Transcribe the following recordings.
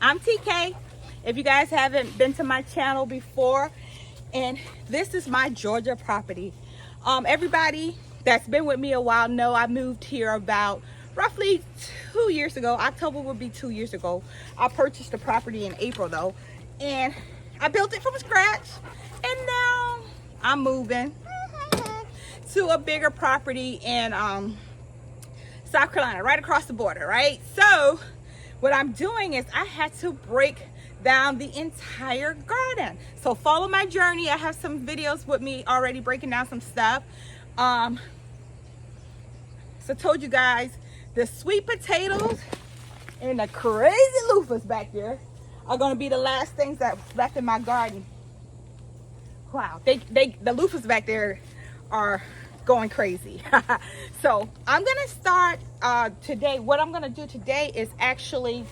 I'm TK. If you guys haven't been to my channel before, and this is my Georgia property. Everybody that's been with me a while know I moved here about roughly 2 years ago. October would be 2 years ago. I purchased the property in April though, and I built it from scratch, and now I'm moving to a bigger property in South Carolina, right across the border, right? So what I'm doing is I had to break down the entire garden. So follow my journey. I have some videos with me already breaking down some stuff. So I told you guys the sweet potatoes and the crazy loofahs back there are going to be the last things that's left in my garden. Wow, the loofahs back there are going crazy. So I'm gonna start today. What I'm gonna do today is actually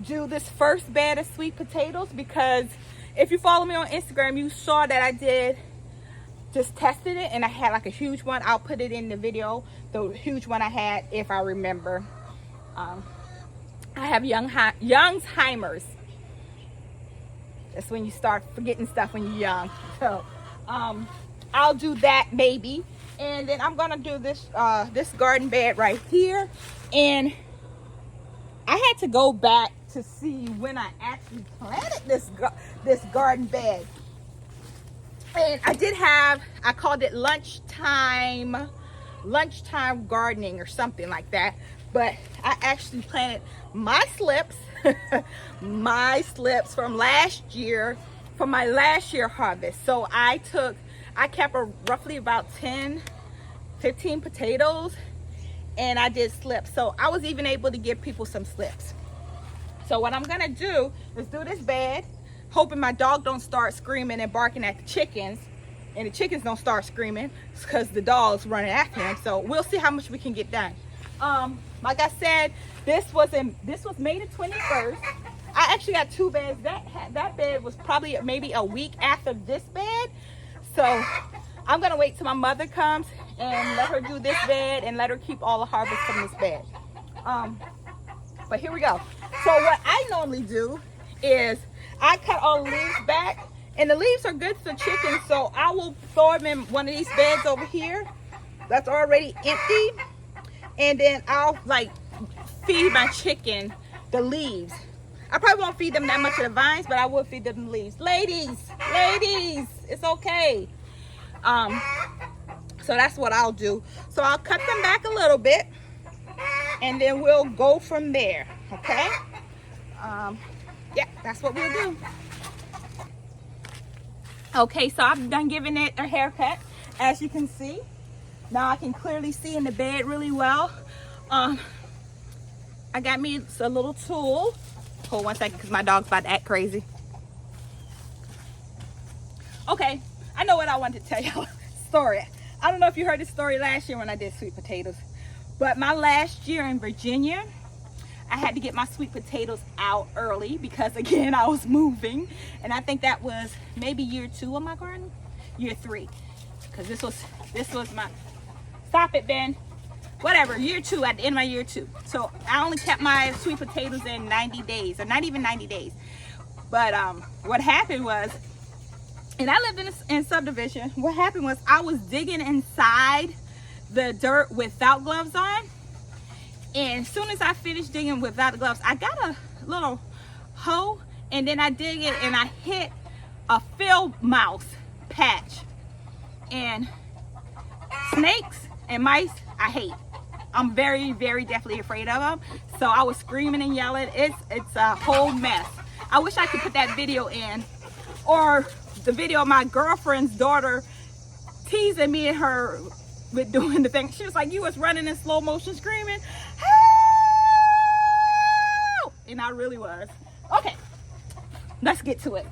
do this first bed of sweet potatoes, because if you follow me on Instagram, you saw that I just tested it and I had like a huge one. I'll put it in the video, the huge one I had, if I remember. I have Young's-Heimers. That's when you start forgetting stuff when you're young. So I'll do that maybe. And then I'm gonna do this this garden bed right here. And I had to go back to see when I actually planted this garden bed. And I called it lunchtime gardening or something like that. But I actually planted my slips, my slips from last year, from my last year harvest. So I kept roughly about 10-15 potatoes, and I did slips. So I was even able to give people some slips. So what I'm gonna do is do this bed, hoping my dog don't start screaming and barking at the chickens, and the chickens don't start screaming because the dog's running after him. So we'll see how much we can get done. Like I said, this was May the 21st. I actually got two beds. That bed was probably maybe a week after this bed. So I'm gonna wait till my mother comes and let her do this bed and let her keep all the harvest from this bed. But here we go. So what I normally do is I cut all the leaves back, and the leaves are good for chickens. So I will throw them in one of these beds over here that's already empty, and then I'll like feed my chicken the leaves. I probably won't feed them that much of the vines, but I will feed them the leaves. Ladies, it's okay. So that's what I'll do. So I'll cut them back a little bit, and then we'll go from there, okay? Yeah, that's what we'll do. Okay, so I've done giving it a haircut, as you can see. Now I can clearly see in the bed really well. I got me a little tool. Hold 1 second, because my dog's about to act crazy. Okay, I know what I wanted to tell y'all. Story. I don't know if you heard this story last year when I did sweet potatoes, but my last year in Virginia, I had to get my sweet potatoes out early because, again, I was moving, and I think that was maybe year 2 of my garden, year 3, because this was my, stop it, Ben. Whatever, year 2, at the end of my year 2. So I only kept my sweet potatoes in 90 days, or not even 90 days. But what happened was, and I lived in subdivision, what happened was I was digging inside the dirt without gloves on. And as soon as I finished digging without the gloves, I got a little hoe, and then I dig it, and I hit a field mouse patch. And snakes and mice, I hate. I'm very, very definitely afraid of them. So I was screaming and yelling. It's a whole mess. I wish I could put that video in, or the video of my girlfriend's daughter teasing me and her with doing the thing. She was like, you was running in slow motion screaming, help! And I really was. Okay, let's get to it.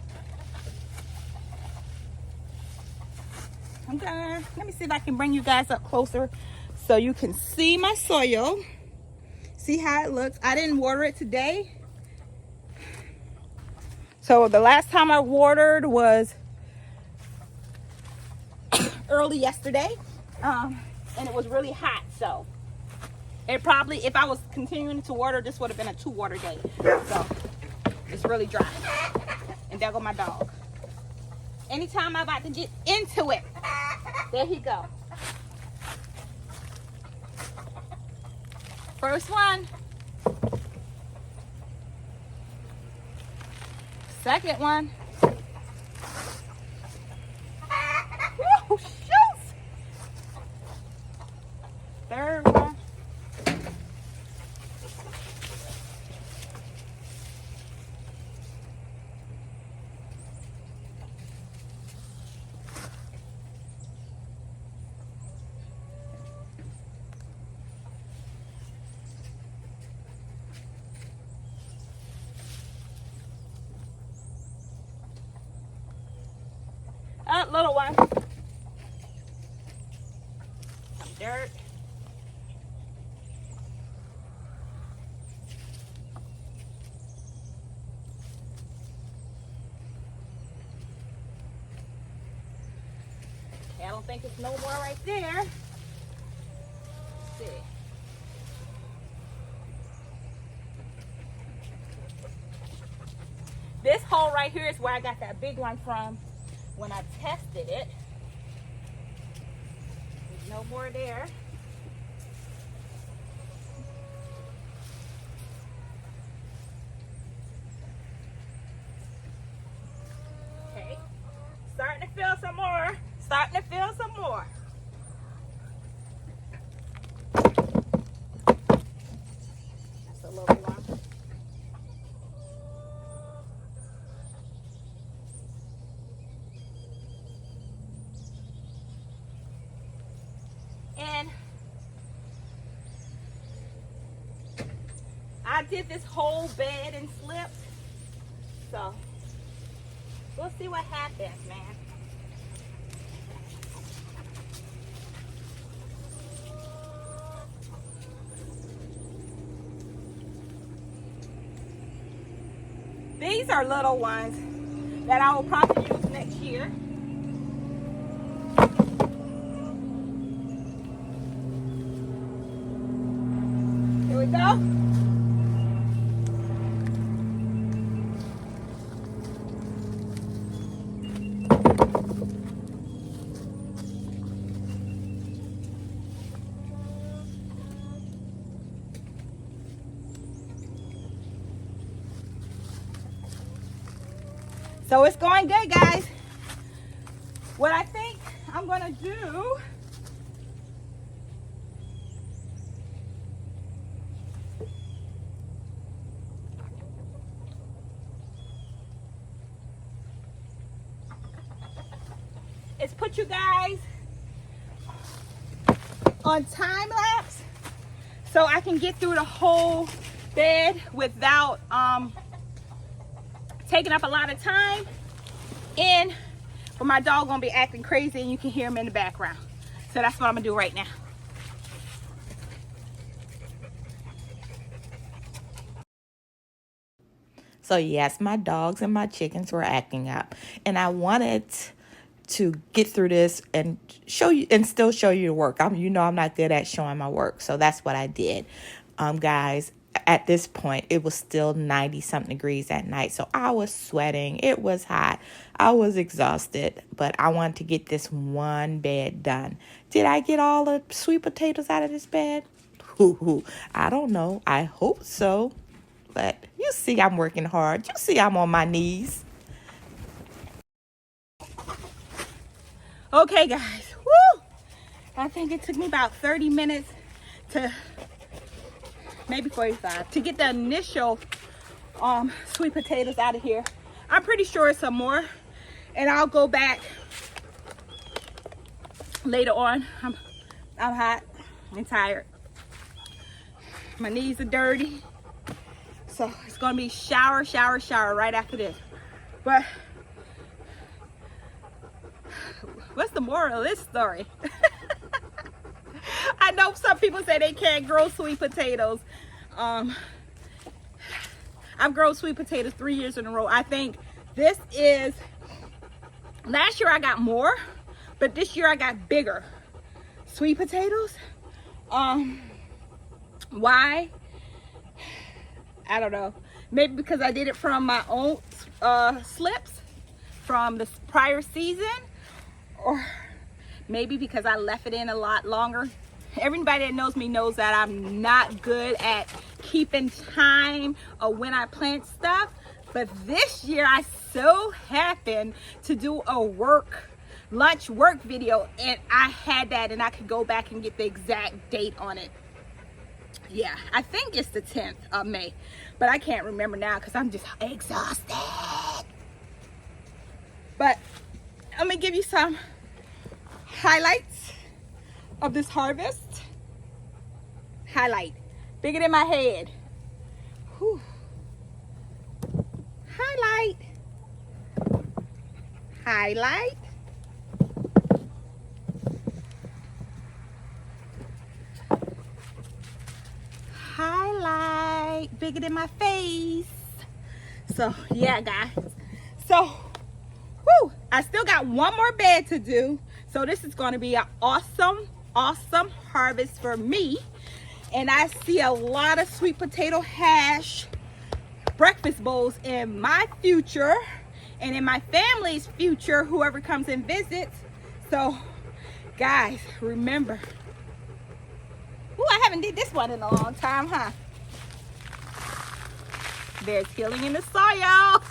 Let me see if I can bring you guys up closer so you can see my soil. See how it looks. I didn't water it today. So the last time I watered was early yesterday, and it was really hot. So it probably, if I was continuing to water, this would have been a 2 water day. So It's really dry. And there go my dog. Anytime I'm about to get into it, there he go. First one. Second one. Woo, shoot. Third one. Little one. Some dirt. Okay, I don't think it's no more right there. Let's see. This hole right here is where I got that big one from when I tested it. There's no more there. Okay, starting to feel some more. Starting to feel some more. That's a little one. And I did this whole bed and slipped. So we'll see what happens, man. These are little ones that I will probably use next year. Here we go. So it's going good, guys. What I think I'm gonna do is put you guys on time lapse so I can get through the whole bed without taking up a lot of time, and but my dog gonna be acting crazy and you can hear him in the background. So that's what I'm gonna do right now. So yes, my dogs and my chickens were acting up, and I wanted to get through this and show you and still show you the work. I'm not good at showing my work, so that's what I did. Guys, at this point it was still 90 something degrees at night, so I was sweating. It was hot. I was exhausted, but I wanted to get this one bed done. Did I get all the sweet potatoes out of this bed? I don't know. I hope so. But you see I'm working hard. You see I'm on my knees. Okay, guys. Woo! I think it took me about 30 minutes to maybe 45 to get the initial sweet potatoes out of here. I'm pretty sure it's some more, and I'll go back later on. I'm hot and tired. My knees are dirty, so it's gonna be shower right after this. But what's the moral of this story? I know some people say they can't grow sweet potatoes. I've grown sweet potatoes 3 years in a row. I think this is, last year I got more, but this year I got bigger sweet potatoes. Why? I don't know. Maybe because I did it from my own slips from the prior season, or maybe because I left it in a lot longer. Everybody that knows me knows that I'm not good at keeping time of when I plant stuff. But this year I so happened to do a lunch work video, and I had that, and I could go back and get the exact date on it. Yeah, I think it's the 10th of May, but I can't remember now because I'm just exhausted. But I'm gonna give you some highlights of this harvest. Highlight, bigger than my head. Whew. Highlight, highlight. Highlight, bigger than my face. So yeah, guys. So, whoo, I still got one more bed to do. So this is going to be an awesome harvest for me. And I see a lot of sweet potato hash breakfast bowls in my future and in my family's future, whoever comes and visits. So guys, remember, ooh, I haven't did this one in a long time, huh? There's healing in the soil.